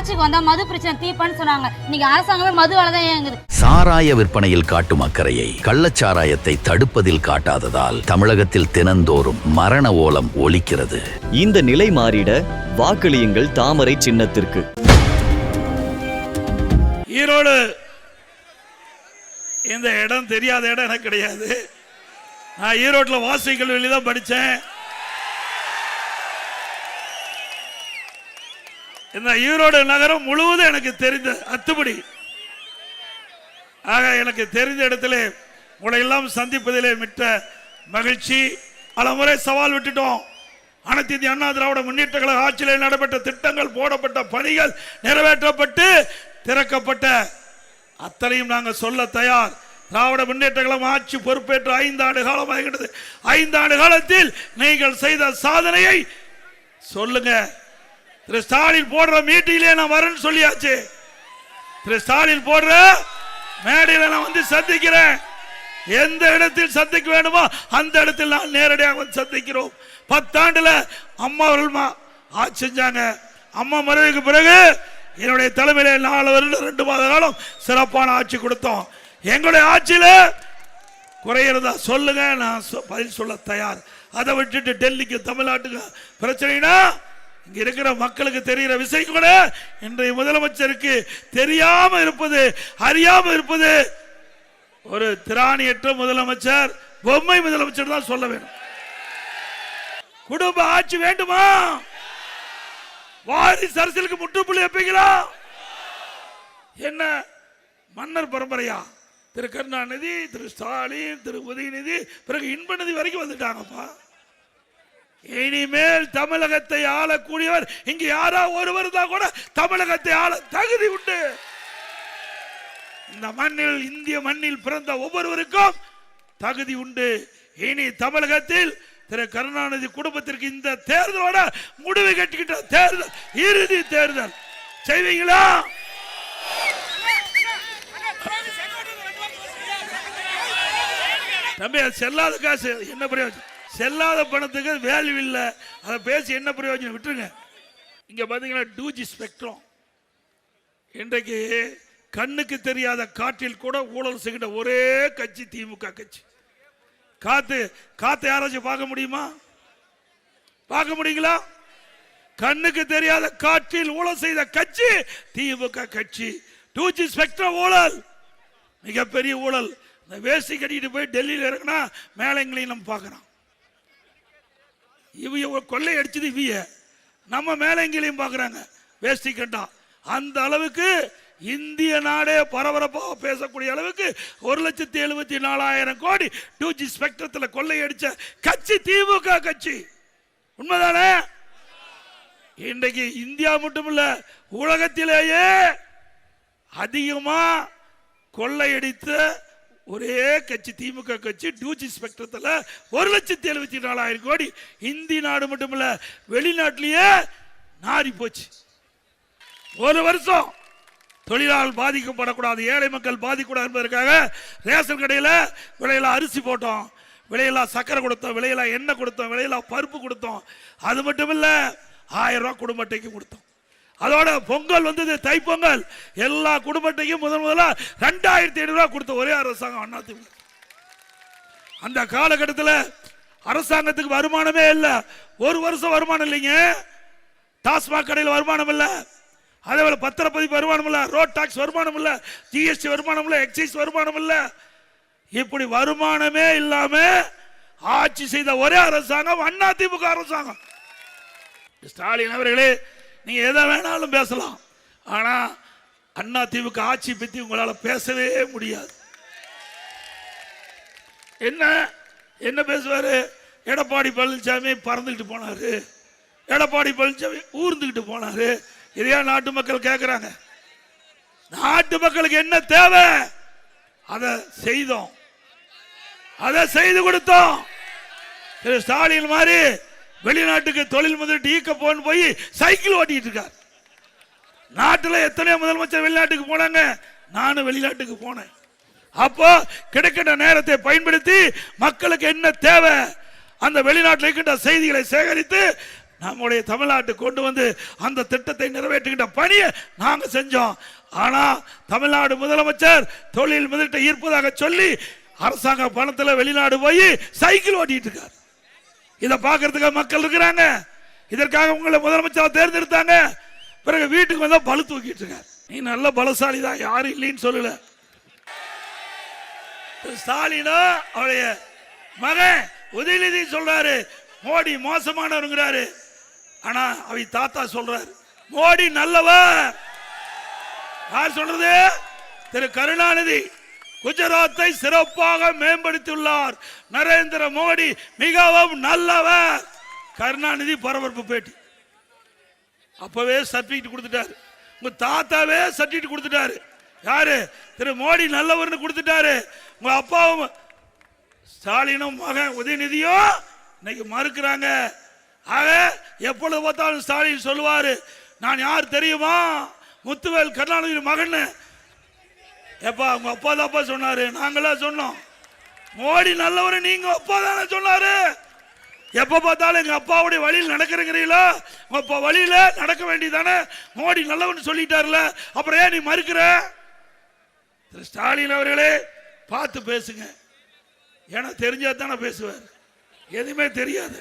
ஆட்சிக்கு வந்தா மது பிரச்சனை தீர்ப்பன்னு சொன்னாங்க. இன்னைக்கு அரசாங்கமே மதுவால தான் இயங்குது. சாராய விற்பனையில் காட்டும் அக்கறையை கள்ளச்சாராயத்தை தடுப்பதில் காட்டாததால் தமிழகத்தில் தினந்தோறும் மரண ஓலம் ஒலிக்கிறது. இந்த நிலை மாறிட வாக்களியுங்கள் தாமரை சின்னத்திற்கு. ஈரோடு இந்த இடம் தெரியாத இடம் எனக்கு கிடையாது. நான் ஈரோட்டில் வாசகி கல்லூரியில் தான் படித்தேன். இந்த ஈரோடு நகரம் முழுவதும் எனக்கு தெரிந்த அத்துப்படி. ஆக எனக்கு தெரிந்த இடத்துல உங்களை எல்லாம் சந்திப்பதிலே மிக்க மகிழ்ச்சி. பல முறை சவால் விட்டுட்டோம். அனைத்து இந்திய அண்ணா திராவிட முன்னேற்ற கழக ஆட்சியில் நடைபெற்ற திட்டங்கள், போடப்பட்ட பணிகள், நிறைவேற்றப்பட்டு திறக்கப்பட்ட அத்தனையும் நாங்கள் சொல்ல தயார். திராவிட முன்னேற்ற கழகம் ஆட்சி பொறுப்பேற்ற 5 ஆண்டு காலம் ஆகிறது. 5 ஆண்டு காலத்தில் நீங்கள் செய்த சாதனையை சொல்லுங்க. திரு ஸ்டாலின் போடுற மீட்டிலே நான் வரேன்னு சொல்லியாச்சு. திரு ஸ்டாலின் போடுற மேடையில் நான் வந்து சந்திக்கிறேன். எந்த இடத்தில் சந்திக்க வேண்டுமோ அந்த இடத்தில் நான் நேரடியாக வந்து சந்திக்கிறோம். 10 ஆண்டுல அம்மா அவர்கள் ஆட்சி செஞ்சாங்க. அம்மா மறைவுக்கு பிறகு என்னுடைய தலைமையில 4 வருடம் 2 மாத காலம் சிறப்பான ஆட்சி கொடுத்தோம். எங்களுடைய ஆட்சியில குறையிறதா சொல்லுங்க, நான் பதில் சொல்ல தயார். அதை விட்டுட்டு டெல்லிக்கு தமிழ்நாட்டுக்கு பிரச்சனைனா இங்க இருக்கிற மக்களுக்கு தெரிகிற விஷயம் கூட இன்றைய முதலமைச்சருக்கு தெரியாம இருப்பது, அறியாம இருப்பது. ஒரு திராணியற்ற முதலமைச்சர், பொம்மை முதலமைச்சர் தான் சொல்ல வேண்டும். குடும்ப ஆட்சி வேண்டுமா? வாரிசு அரசியலுக்கு முற்றுப்புள்ளி வைப்பீங்களா? என்ன மன்னர் பரம்பரையா? திரு கருணாநிதி, திரு ஸ்டாலின், திரு உதயநிதி, பிறகு இன்பநிதி வரைக்கும் வந்துட்டாங்கப்பா. இனிமேல் தமிழகத்தை ஆளக்கூடியவர் இங்க யாரா ஒருவர் தான் கூட தமிழகத்தை ஆள தகுதி உண்டு. இந்த மண்ணில், இந்திய மண்ணில் பிறந்த ஒவ்வொருவருக்கும் தகுதி உண்டு. இனி தமிழகத்தில் திரு கருணாநிதி குடும்பத்திற்கு இந்த தேர்தலோட முடிவு கட்டிக்கிட்ட தேர்தல், இறுதி தேர்தல் செய்வீங்களா? தம்பி, செல்லாத காசு என்ன பிரயோஜனம்? செல்லாத பணத்துக்கு வேல்யூ இல்லை. அதை பேசி என்ன பிரயோஜனம்? விட்டுருங்க. இங்க பாத்தீங்கன்னா 2G ஸ்பெக்ட்ரம். இன்றைக்கு கண்ணுக்கு தெரியாத காற்றில் கூட ஊழல் செய்கிற ஒரே கட்சி திமுக கட்சி. காத்து யாராச்சும் பார்க்க முடியுமா? பார்க்க முடியுங்களா? கண்ணுக்கு தெரியாத காற்றில் ஊழல் செய்த கட்சி திமுக கட்சி. 2G ஸ்பெக்ட்ரம் ஊழல், மிகப்பெரிய ஊழல். இந்த வேஷ்டி கட்டிட்டு போய் டெல்லியில் இருக்குன்னா மேலே எங்களையும் நம்ம பார்க்குறோம். இவ கொள்ளை அடிச்சது இவிய, நம்ம மேலே எங்களையும் பார்க்குறாங்க வேஷ்டி கட்டா. அந்த அளவுக்கு இந்திய நாடே பரபரப்பாக பேசக்கூடிய அளவுக்கு 1,74,000 கோடி 2G ஸ்பெக்ட்ரத்தில் கொள்ளை அடிச்ச கட்சி திமுக கட்சி. உண்மைதானே? இன்றைக்கு இந்தியா மட்டுமல்ல, உலகத்திலேயே அதிகமா கொள்ளையடித்த ஒரே கட்சி திமுக கட்சி. 2G ஸ்பெக்ட்ரத்தில் 1,74,000 கோடி. இந்திய நாடு மட்டுமல்ல, வெளிநாட்டிலேயே நாரி போச்சு. ஒரு வருஷம் தொழிலாளர் பாதிக்கப்படக்கூடாது, ஏழை மக்கள் பாதிக்கூடாது என்பதற்காக ரேஷன் கடையில் விலையில அரிசி போட்டோம், விலையில சக்கரை கொடுத்தோம், விலையில எண்ணெய் கொடுத்தோம், விலையில பருப்பு கொடுத்தோம். அது மட்டும் இல்ல, 1000 ரூபாய் குடும்ப அட்டைக்கு கொடுத்தோம். அதோட பொங்கல் வந்தது, தைப்பொங்கல், எல்லா குடும்ப அட்டைக்கும் முதல்ல 2500 ரூபாய் கொடுத்த ஒரே அரசாங்கம் அதிமுக. அந்த காலகட்டத்தில் அரசாங்கத்துக்கு வருமானமே இல்லை. ஒரு வருஷம் வருமானம் இல்லைங்க. டாஸ்மாக் கடையில் வருமானம் இல்லை, அதே போல பத்திரப்பதிப்பு வருமானம் இல்லை, ரோட் டாக்ஸ் வருமானம் இல்லை, ஜிஎஸ்டி வருமானம் இல்லை, எக்ஸைஸ் வருமானம் இல்லை. இப்படி வருமானமே இல்லாம ஆட்சி செய்த ஒரே அரசாங்கம் அதிமுக அரசாங்கம். ஸ்டாலின் அவர்களே, நீங்க எதை வேணாலும் பேசலாம், ஆனா அதிமுக ஆட்சி பத்தி உங்களால பேசவே முடியாது. என்ன பேசுவாரு? எடப்பாடி பழனிசாமி பறந்துகிட்டு போனாரு, எடப்பாடி பழனிசாமி ஊர்ந்துகிட்டு போனாரு. இதையா நாட்டு மக்கள் கேட்கிறாங்க? நாட்டு மக்களுக்கு என்ன தேவை அதை செய்தோம், அதை செய்து கொடுத்தோம். திரு ஸ்டாலின் மாதிரி வெளிநாட்டுக்கு தொழில் முதலீட்டு ஈக்க போன்னு போய் சைக்கிள் ஓட்டிட்டு இருக்கார். நாட்டில் எத்தனையோ முதலமைச்சர் வெளிநாட்டுக்கு போனாங்க, நானும் வெளிநாட்டுக்கு போனேன். அப்போ கிடைக்கின்ற நேரத்தை பயன்படுத்தி மக்களுக்கு என்ன தேவை அந்த வெளிநாட்டில் இருக்கின்ற செய்திகளை சேகரித்து நம்முடைய தமிழ்நாட்டுக்கு கொண்டு வந்து அந்த திட்டத்தை நிறைவேற்றுகின்ற பணியை நாங்கள் செஞ்சோம். ஆனா தமிழ்நாடு முதலமைச்சர் தொழில் முதலீட்டை ஈர்ப்பதாக சொல்லி அரசாங்க பணத்தில் வெளிநாடு போய் சைக்கிள் ஓட்டிட்டு இருக்கார். இதை பார்க்கறதுக்காக மக்கள் இருக்கிறாங்க. இதற்காக உங்களை முதலமைச்சர் தேர்ந்தெடுத்தாங்க. பிறகு வீட்டுக்கு வந்தா பலு தூக்கிட்டு இருக்கார். நீ நல்ல பலசாலி தான், யாரும் இல்லைன்னு சொல்லல. ஸ்டாலினா அவருடைய மகன் உதயநிதி சொல்றாரு மோடி மோசமானவருங்கிறாரு. ஆனா அவை தாத்தா சொல்றாரு மோடி நல்லவர். யார் சொல்றது? திரு கருணாநிதி குஜராத்தை சிறப்பாக மேம்படுத்தியுள்ளார். நரேந்திர மோடி மிகவும் நல்லவர். கருணாநிதி பரபரப்பு பேட்டி. அப்பவே சர்டிபிகேட் கொடுத்துட்டாரு. உங்க தாத்தாவே சர்டிபிகேட் கொடுத்துட்டாரு. யாரு? திரு மோடி நல்லவர்னு கொடுத்துட்டாரு. உங்க அப்பாவும் ஸ்டாலினும் மகன் உதயநிதியும் இன்னைக்கு மறுக்கிறாங்க. ஆக எப்பொழுது பார்த்தாலும் ஸ்டாலின் சொல்லுவாரு நான் யார் தெரியுமா? முத்துவேல் கருணாநிதி மகன். எப்பா உங்க அப்பா தாப்பா சொன்னாரு, நாங்களா சொன்னோம். மோடி நல்லவரு நீங்க அப்பா தானே சொன்னாரு. எப்ப பார்த்தாலும் எங்க அப்பாவுடைய வழியில் நடக்கிறீங்களா? உங்க அப்பா வழியில நடக்க வேண்டியதானே. மோடி நல்லவன் சொல்லிட்டாருல, அப்புறம் ஏன் நீ மறுக்கிற? ஸ்டாலின் அவர்களே பார்த்து பேசுங்க. ஏன்னா தெரிஞ்சா தானே பேசுவார், எதுவுமே தெரியாது.